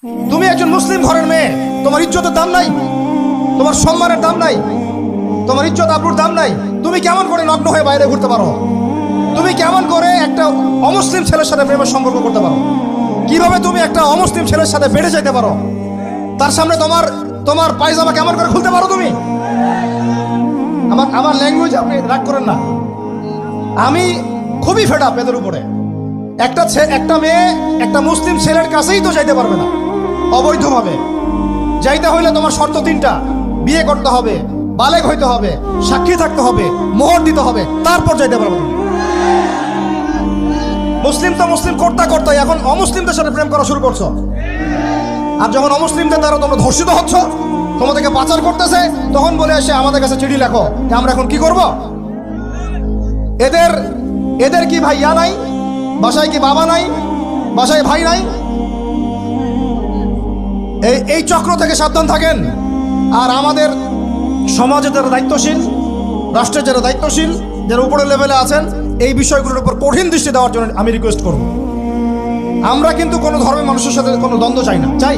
তুমি একজন মুসলিম ঘরের মেয়ে, তোমার ইজ্জতের দাম নাই, তোমার সম্মানের দাম নাই, তোমার ইজ্জত আবরুর দাম নাই। তুমি কেমন করে নগ্ন হয়ে বাইরে ঘুরতে পারো? তুমি কেমন করে একটা অমুসলিম ছেলের সাথে প্রেমের সম্পর্ক করতে পারো? কিভাবে তুমি একটা অমুসলিম ছেলের সাথে বেড়ে যেতে পারো? তার সামনে তোমার তোমার পায়জামা কেমন করে খুলতে পারো তুমি? আমার ল্যাঙ্গুয়েজ আপনি রাগ করেন না। আমি খুবই ফেড আপ এদের উপরে। একটা মেয়ে একটা মুসলিম ছেলের কাছেই তো যাইতে পারবে না অবৈধভাবে। যাইতে হইলে তোমার শর্ত তিনটা: বিয়ে করতে হবে, বালেগ হইতে হবে, সাক্ষী থাকতে হবে, মোহর দিতে হবে, তারপর যাইতে পারবে তুমি। মুসলিম তো মুসলিম করতে এখন অমুসলিমদের সাথে প্রেম করা শুরু করছো। আর যখন অমুসলিমদের দ্বারা তোমরা ধর্ষিত হচ্ছ, তোমাদেরকে পাচার করতেছে, তখন বলে এসে আমাদের কাছে চিঠি লেখো যে আমরা এখন কি করব। এদের কি ভাইয়া নাই? বাসায় কি বাবা নাই? বাসায় ভাই নাই? এই চক্র থেকে সাবধান থাকেন। আর আমাদের সমাজে যারা দায়িত্বশীল, রাষ্ট্রের যারা দায়িত্বশীল, যারা উপরের লেভেলে আছেন, এই বিষয়গুলোর উপর কঠিন দৃষ্টি দেওয়ার জন্য আমি রিকোয়েস্ট করব। আমরা কিন্তু কোনো ধর্মের মানুষের সাথে কোনো দ্বন্দ্ব চাই না। চাই